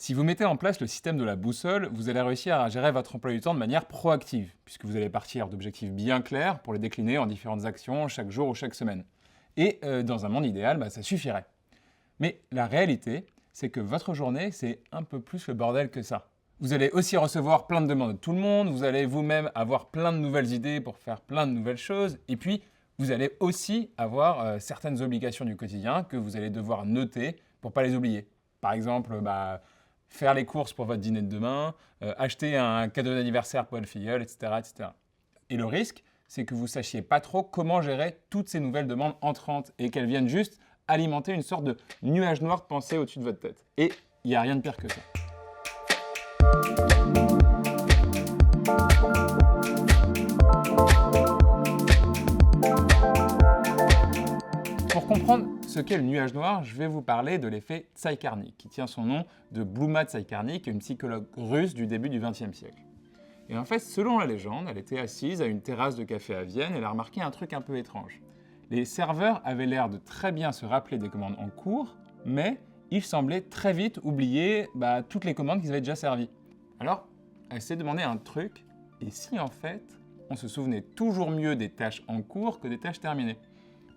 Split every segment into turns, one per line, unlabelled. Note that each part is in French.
Si vous mettez en place le système de la boussole, vous allez réussir à gérer votre emploi du temps de manière proactive, puisque vous allez partir d'objectifs bien clairs pour les décliner en différentes actions chaque jour ou chaque semaine. Et dans un monde idéal, ça suffirait. Mais la réalité, c'est que votre journée, c'est un peu plus le bordel que ça. Vous allez aussi recevoir plein de demandes de tout le monde, vous allez vous-même avoir plein de nouvelles idées pour faire plein de nouvelles choses, et puis vous allez aussi avoir certaines obligations du quotidien que vous allez devoir noter pour ne pas les oublier. Par exemple, faire les courses pour votre dîner de demain, acheter un cadeau d'anniversaire pour votre filleule, etc., etc. Et le risque, c'est que vous ne sachiez pas trop comment gérer toutes ces nouvelles demandes entrantes et qu'elles viennent juste alimenter une sorte de nuage noir de pensée au-dessus de votre tête. Et il n'y a rien de pire que ça. Pour comprendre ce qu'est le nuage noir, je vais vous parler de l'effet Tsai-Karnik, qui tient son nom de Blouma Tsai-Karnik, une psychologue russe du début du XXe siècle. Et en fait, selon la légende, elle était assise à une terrasse de café à Vienne et elle a remarqué un truc un peu étrange. Les serveurs avaient l'air de très bien se rappeler des commandes en cours, mais ils semblaient très vite oublier toutes les commandes qu'ils avaient déjà servies. Alors, elle s'est demandé un truc, et si en fait, on se souvenait toujours mieux des tâches en cours que des tâches terminées?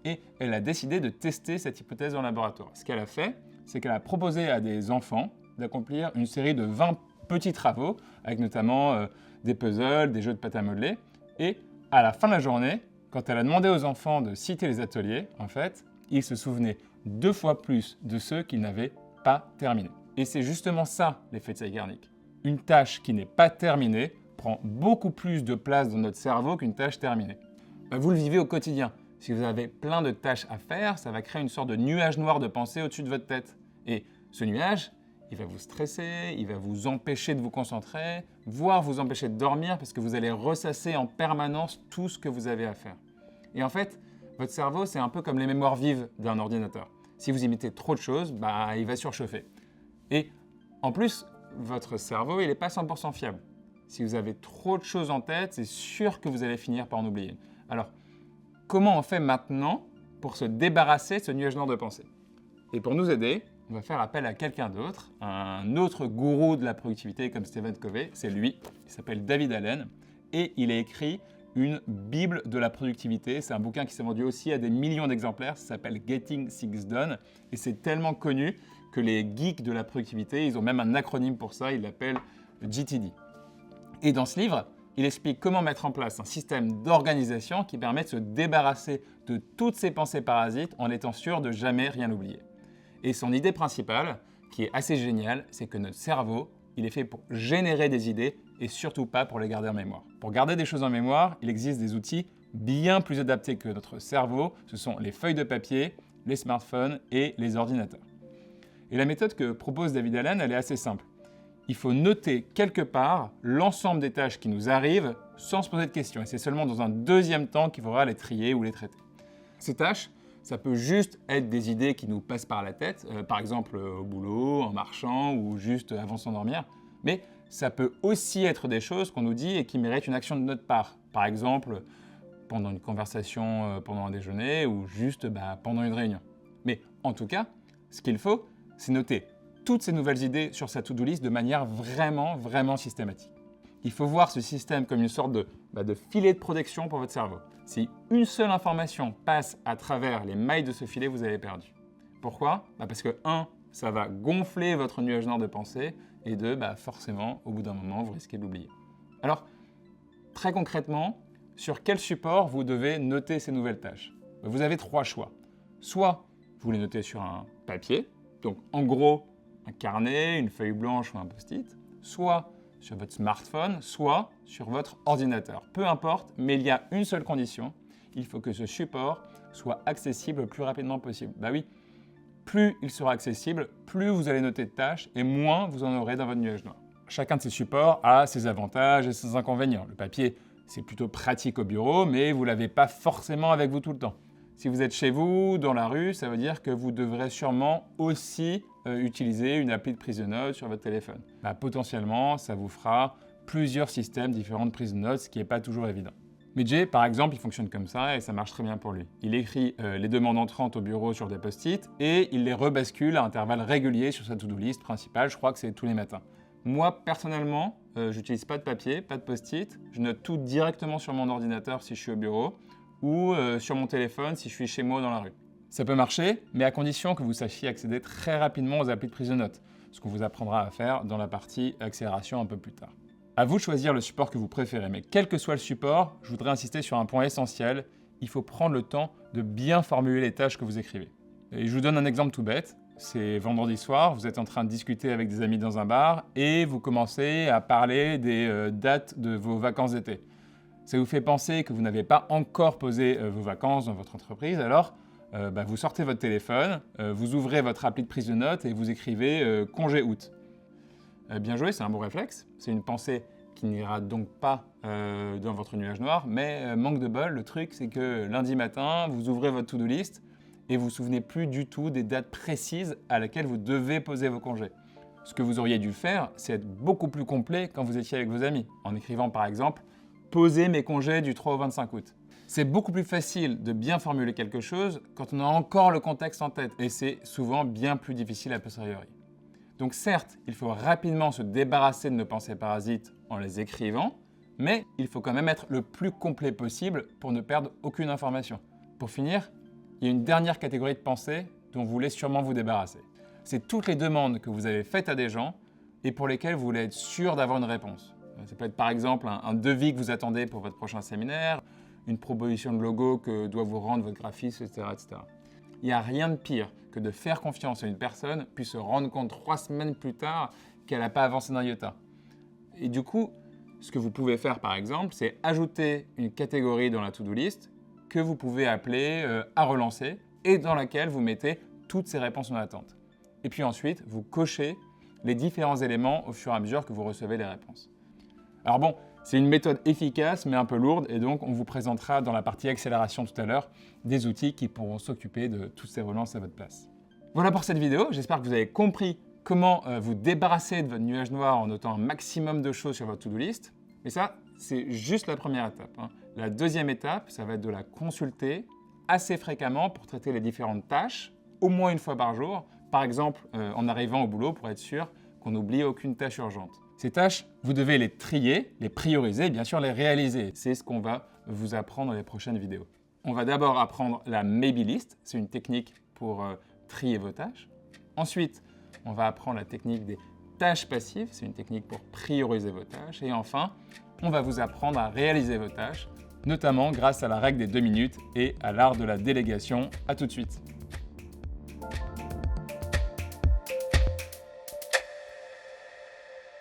Et elle a décidé de tester cette hypothèse en laboratoire. Ce qu'elle a fait, c'est qu'elle a proposé à des enfants d'accomplir une série de 20 petits travaux, avec notamment des puzzles, des jeux de pâte à modeler, et à la fin de la journée, quand elle a demandé aux enfants de citer les ateliers, en fait, ils se souvenaient 2 fois plus de ceux qu'ils n'avaient pas terminés. Et c'est justement ça, l'effet Tsai-Karnik. Une tâche qui n'est pas terminée prend beaucoup plus de place dans notre cerveau qu'une tâche terminée. Vous le vivez au quotidien. Si vous avez plein de tâches à faire, ça va créer une sorte de nuage noir de pensée au-dessus de votre tête. Et ce nuage, il va vous stresser, il va vous empêcher de vous concentrer, voire vous empêcher de dormir parce que vous allez ressasser en permanence tout ce que vous avez à faire. Et en fait, votre cerveau, c'est un peu comme les mémoires vives d'un ordinateur. Si vous y mettez trop de choses, il va surchauffer. Et en plus, votre cerveau, il n'est pas 100% fiable. Si vous avez trop de choses en tête, c'est sûr que vous allez finir par en oublier. Alors, comment on fait maintenant pour se débarrasser de ce nuage noir de pensée? Et pour nous aider, on va faire appel à quelqu'un d'autre, un autre gourou de la productivité comme Stephen Covey, c'est lui, il s'appelle David Allen, et il a écrit une Bible de la productivité. C'est un bouquin qui s'est vendu aussi à des millions d'exemplaires, ça s'appelle Getting Things Done, et c'est tellement connu que les geeks de la productivité, ils ont même un acronyme pour ça, ils l'appellent GTD. Et dans ce livre, il explique comment mettre en place un système d'organisation qui permet de se débarrasser de toutes ces pensées parasites en étant sûr de jamais rien oublier. Et son idée principale, qui est assez géniale, c'est que notre cerveau, il est fait pour générer des idées et surtout pas pour les garder en mémoire. Pour garder des choses en mémoire, il existe des outils bien plus adaptés que notre cerveau. Ce sont les feuilles de papier, les smartphones et les ordinateurs. Et la méthode que propose David Allen, elle est assez simple. Il faut noter quelque part l'ensemble des tâches qui nous arrivent sans se poser de questions. Et c'est seulement dans un deuxième temps qu'il faudra les trier ou les traiter. Ces tâches, ça peut juste être des idées qui nous passent par la tête, par exemple au boulot, en marchant ou juste avant de s'endormir. Mais ça peut aussi être des choses qu'on nous dit et qui méritent une action de notre part. Par exemple, pendant une conversation, pendant un déjeuner ou juste pendant une réunion. Mais en tout cas, ce qu'il faut, c'est noter toutes ces nouvelles idées sur sa to-do list de manière vraiment systématique. Il faut voir ce système comme une sorte de filet de protection pour votre cerveau. Si une seule information passe à travers les mailles de ce filet, vous avez perdu. Pourquoi? Parce que 1, ça va gonfler votre nuage noir de pensée, et 2, forcément, au bout d'un moment, vous risquez de l'oublier. Alors, très concrètement, sur quel support vous devez noter ces nouvelles tâches? Vous avez 3 choix. Soit vous les notez sur un papier, donc en gros, un carnet, une feuille blanche ou un post-it, soit sur votre smartphone, soit sur votre ordinateur. Peu importe, mais il y a une seule condition, il faut que ce support soit accessible le plus rapidement possible. Oui, plus il sera accessible, plus vous allez noter de tâches et moins vous en aurez dans votre nuage noir. Chacun de ces supports a ses avantages et ses inconvénients. Le papier, c'est plutôt pratique au bureau, mais vous ne l'avez pas forcément avec vous tout le temps. Si vous êtes chez vous, dans la rue, ça veut dire que vous devrez sûrement aussi utiliser une appli de prise de notes sur votre téléphone. Potentiellement, ça vous fera plusieurs systèmes différents de prise de notes, ce qui n'est pas toujours évident. Mais Jay, par exemple, il fonctionne comme ça et ça marche très bien pour lui. Il écrit les demandes entrantes au bureau sur des post-it et il les rebascule à intervalles réguliers sur sa to-do list principale. Je crois que c'est tous les matins. Moi, personnellement, j'utilise pas de papier, pas de post-it. Je note tout directement sur mon ordinateur si je suis au bureau ou sur mon téléphone si je suis chez moi dans la rue. Ça peut marcher, mais à condition que vous sachiez accéder très rapidement aux applis de prise de notes, ce qu'on vous apprendra à faire dans la partie accélération un peu plus tard. À vous de choisir le support que vous préférez, mais quel que soit le support, je voudrais insister sur un point essentiel, il faut prendre le temps de bien formuler les tâches que vous écrivez. Et je vous donne un exemple tout bête, c'est vendredi soir, vous êtes en train de discuter avec des amis dans un bar et vous commencez à parler des dates de vos vacances d'été. Ça vous fait penser que vous n'avez pas encore posé vos vacances dans votre entreprise, alors vous sortez votre téléphone, vous ouvrez votre appli de prise de notes et vous écrivez congé août. Bien joué, c'est un bon réflexe. C'est une pensée qui n'ira donc pas dans votre nuage noir, mais manque de bol, le truc c'est que lundi matin, vous ouvrez votre to-do list et vous ne vous souvenez plus du tout des dates précises à laquelle vous devez poser vos congés. Ce que vous auriez dû faire, c'est être beaucoup plus complet quand vous étiez avec vos amis, en écrivant par exemple « Poser mes congés du 3 au 25 août ». C'est beaucoup plus facile de bien formuler quelque chose quand on a encore le contexte en tête, et c'est souvent bien plus difficile a posteriori. Donc certes, il faut rapidement se débarrasser de nos pensées parasites en les écrivant, mais il faut quand même être le plus complet possible pour ne perdre aucune information. Pour finir, il y a une dernière catégorie de pensées dont vous voulez sûrement vous débarrasser. C'est toutes les demandes que vous avez faites à des gens et pour lesquelles vous voulez être sûr d'avoir une réponse. Ça peut être par exemple un devis que vous attendez pour votre prochain séminaire, une proposition de logo que doit vous rendre votre graphiste, etc., etc. Il n'y a rien de pire que de faire confiance à une personne puis se rendre compte 3 semaines plus tard qu'elle n'a pas avancé d'un iota. Et du coup, ce que vous pouvez faire par exemple, c'est ajouter une catégorie dans la to-do list que vous pouvez appeler à relancer et dans laquelle vous mettez toutes ces réponses en attente. Et puis ensuite, vous cochez les différents éléments au fur et à mesure que vous recevez les réponses. Alors bon, c'est une méthode efficace mais un peu lourde et donc on vous présentera dans la partie accélération tout à l'heure des outils qui pourront s'occuper de toutes ces relances à votre place. Voilà pour cette vidéo, j'espère que vous avez compris comment vous débarrasser de votre nuage noir en notant un maximum de choses sur votre to-do list. Mais ça, c'est juste la première étape. La deuxième étape, ça va être de la consulter assez fréquemment pour traiter les différentes tâches, au moins une fois par jour, par exemple en arrivant au boulot pour être sûr qu'on n'oublie aucune tâche urgente. Ces tâches, vous devez les trier, les prioriser et bien sûr les réaliser. C'est ce qu'on va vous apprendre dans les prochaines vidéos. On va d'abord apprendre la Maybe List, c'est une technique pour trier vos tâches. Ensuite, on va apprendre la technique des tâches passives, c'est une technique pour prioriser vos tâches. Et enfin, on va vous apprendre à réaliser vos tâches, notamment grâce à la règle des 2 minutes et à l'art de la délégation. À tout de suite.